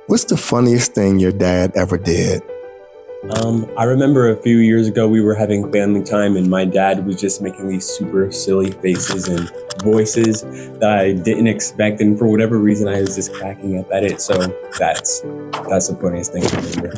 What's the funniest thing your dad ever did? I remember a few years ago we were having family time and my dad was just making these super silly faces and voices that I didn't expect, and for whatever reason I was just cracking up at it. So that's the funniest thing to remember.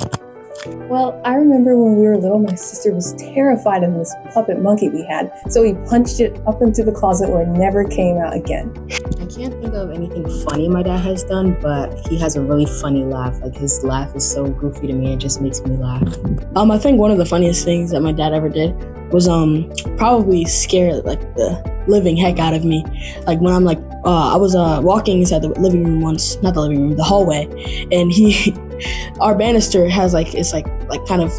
Well, I remember when we were little, my sister was terrified of this puppet monkey we had, so we punched it up into the closet where it never came out again. I can't think of anything funny my dad has done, but he has a really funny laugh. Like, his laugh is so goofy to me, it just makes me laugh. I think one of the funniest things that my dad ever did was probably scare like the living heck out of me. Like when I'm I was walking inside the living room once, not the living room, the hallway, and our banister has it's kind of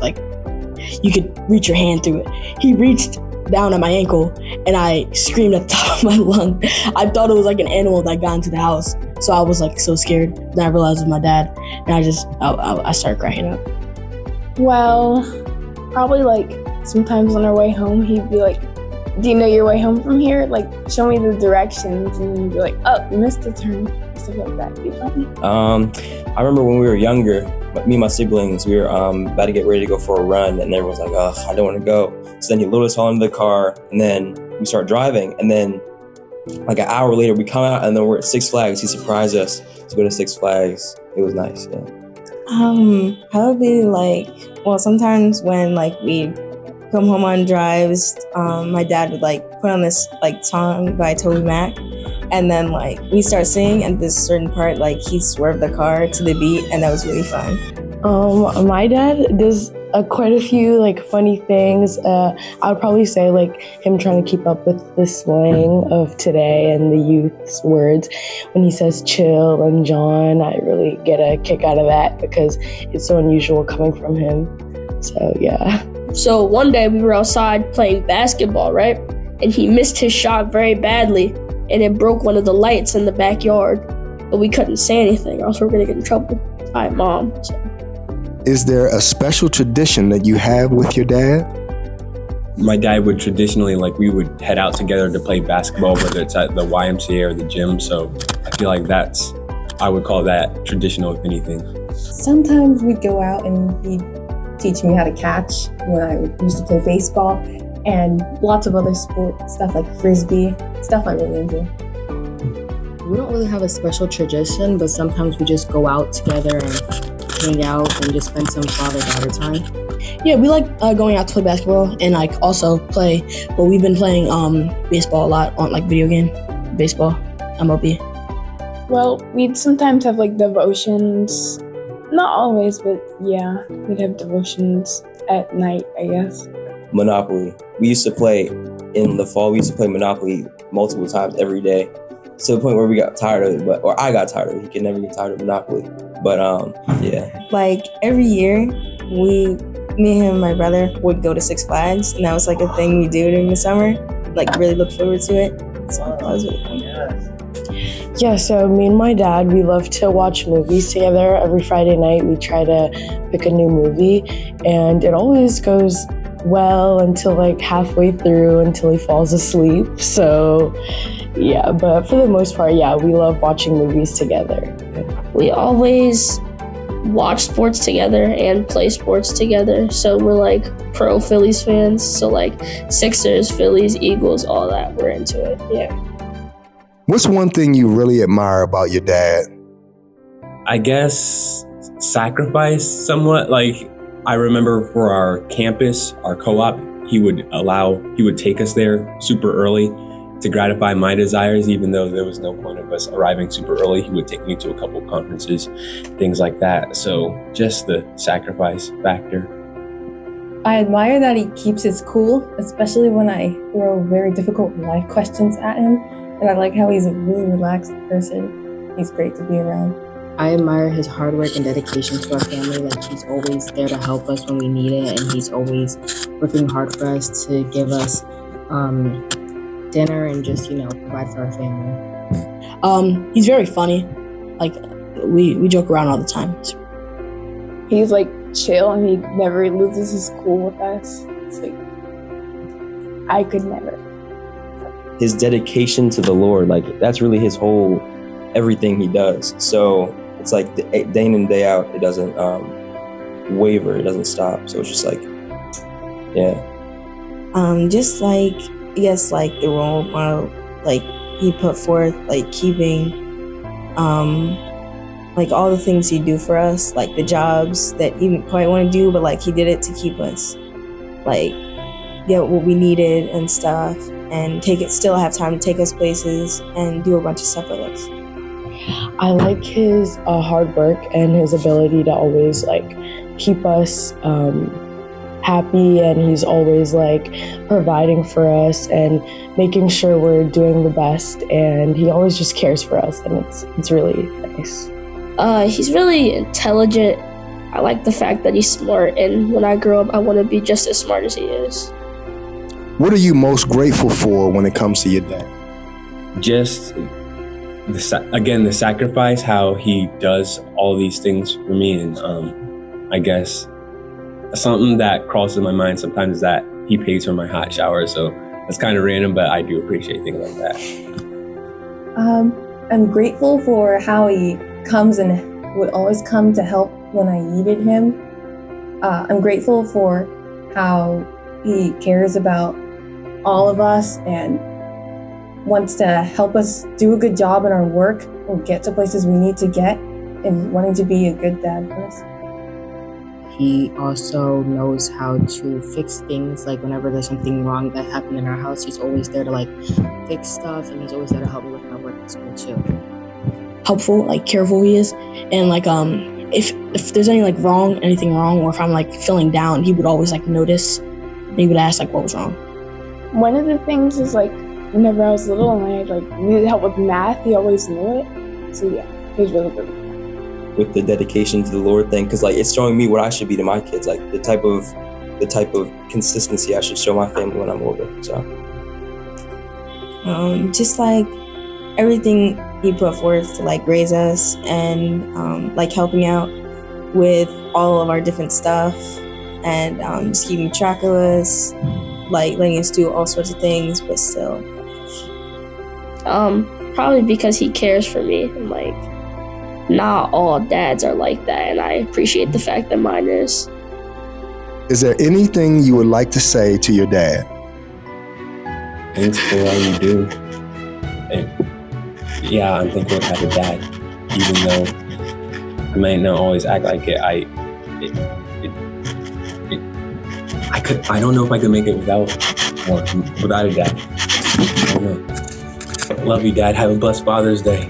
you could reach your hand through it. He reached down at my ankle and I screamed at the top of my lung. I thought it was like an animal that got into the house. So I was so scared. Then I realized it was my dad and I started cracking up. Well, probably sometimes on our way home, he'd be like, "Do you know your way home from here? Like, show me the directions." And then he'd be like, "Oh, you missed the turn." Stuff like that. It'd be funny. I remember when we were younger, me and my siblings, we were about to get ready to go for a run, and everyone's like, "Oh, I don't want to go." So then he loaded us all into the car, and then we start driving, and then like an hour later, we come out, and then we're at Six Flags. He surprised us to go to Six Flags. It was nice, yeah. Probably sometimes when we come home on drives, my dad would put on this song by Toby Mac, and then we start singing, and this certain part he swerved the car to the beat, and that was really fun. My dad does quite a few funny things. I would probably say him trying to keep up with the slang of today and the youth's words. When he says chill and John, I really get a kick out of that because it's so unusual coming from him. So yeah. So one day we were outside playing basketball, right? And he missed his shot very badly and it broke one of the lights in the backyard. But we couldn't say anything or else we were gonna get in trouble by Mom. So. Is there a special tradition that you have with your dad? My dad would traditionally, we would head out together to play basketball, whether it's at the YMCA or the gym. So I feel like I would call that traditional, if anything. Sometimes we'd go out and he'd teach me how to catch when I used to play baseball, and lots of other sport stuff like frisbee, stuff I really enjoy. We don't really have a special tradition, but sometimes we just go out together and hang out and just spend some father-daughter time. Yeah, we like going out to play basketball and also play, but we've been playing baseball a lot on video game, baseball, MLB. Well, we'd sometimes have devotions. Not always, but yeah, we'd have devotions at night, I guess. Monopoly. We used to play in the fall. We used to play Monopoly multiple times every day, to the point where we got tired of it, or I got tired of it. He could never get tired of Monopoly. But yeah. Every year, me, him, and my brother would go to Six Flags, and that was a thing we do during the summer. Really look forward to it. So that was really fun. Yeah, so me and my dad, we love to watch movies together. Every Friday night, we try to pick a new movie, and it always goes well until halfway through, until he falls asleep. So yeah, but for the most part, yeah, we love watching movies together. We always watch sports together and play sports together. So we're pro Phillies fans. So Sixers, Phillies, Eagles, all that. We're into it. Yeah. What's one thing you really admire about your dad? I guess sacrifice somewhat. I remember for our campus, our co-op, he would take us there super early to gratify my desires, even though there was no point of us arriving super early. He would take me to a couple conferences, things like that. So just the sacrifice factor. I admire that he keeps his cool, especially when I throw very difficult life questions at him. And I like how he's a really relaxed person. He's great to be around. I admire his hard work and dedication to our family. He's always there to help us when we need it, and he's always working hard for us to give us dinner and just, provide for our family. He's very funny. We joke around all the time. He's chill and he never loses his cool with us. It's I could never. His dedication to the Lord, that's really his whole everything he does. So it's like day in and day out, it doesn't waver, it doesn't stop. So it's just like, yeah. Just like, I guess, like the role model, like he put forth, like keeping, like all the things he'd do for us, like the jobs that he didn't quite want to do, but like he did it to keep us, like, get what we needed and stuff, and still have time to take us places and do a bunch of stuff with us. I like his hard work and his ability to always like keep us happy, and he's always like providing for us and making sure we're doing the best, and he always just cares for us, and it's really nice. He's really intelligent. I like the fact that he's smart, and when I grow up, I want to be just as smart as he is. What are you most grateful for when it comes to your dad? Just the sacrifice, how he does all these things for me. And I guess something that crosses my mind sometimes is that he pays for my hot shower. So that's kind of random, but I do appreciate things like that. I'm grateful for how he comes and would always come to help when I needed him. I'm grateful for how he cares about all of us and wants to help us do a good job in our work or get to places we need to get, and wanting to be a good dad for us. He also knows how to fix things, like whenever there's something wrong that happened in our house, he's always there to like fix stuff, and he's always there to help me with my work at school too. Helpful, like careful he is, and like if there's anything wrong, or if I'm like feeling down, he would always like notice, and he would ask like what was wrong. One of the things is like whenever I was little and I like needed help with math, he always knew it. So yeah, he was really good. With the dedication to the Lord thing, because like it's showing me what I should be to my kids, like the type of consistency I should show my family when I'm older. So just like everything he put forth to like raise us, and like helping out with all of our different stuff, and just keeping track of us, like letting us do all sorts of things, but still. Probably because he cares for me, and like not all dads are like that, and I appreciate the fact that mine is. Is there anything you would like to say to your dad? Thanks for all you do. And yeah, I'm thankful to have a dad, even though I might not always act like it. I don't know if I could make it without a dad. I don't know. Love you, Dad. Have a blessed Father's Day.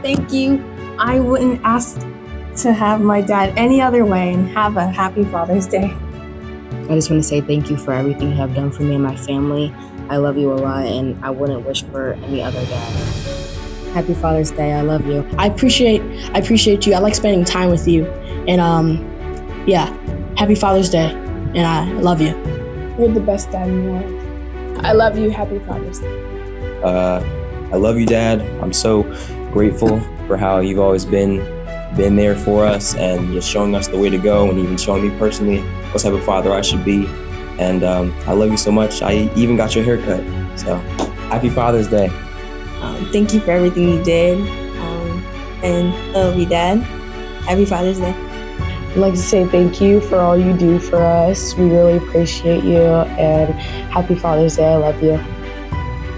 Thank you. I wouldn't ask to have my dad any other way, and have a happy Father's Day. I just want to say thank you for everything you have done for me and my family. I love you a lot, and I wouldn't wish for any other dad. Happy Father's Day. I love you. I appreciate you. I like spending time with you, and yeah, happy Father's Day, and I love you. You're the best dad in the world. I love you. Happy Father's Day. I love you, Dad. I'm so grateful for how you've always been there for us, and just showing us the way to go, and even showing me personally what type of father I should be. And I love you so much. I even got your haircut. So happy Father's Day. Thank you for everything you did, and I love you, Dad. Happy Father's Day. I'd like to say thank you for all you do for us. We really appreciate you, and happy Father's Day. I love you.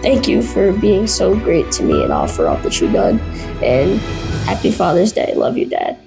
Thank you for being so great to me and all for all that you've done. And happy Father's Day. Love you, Dad.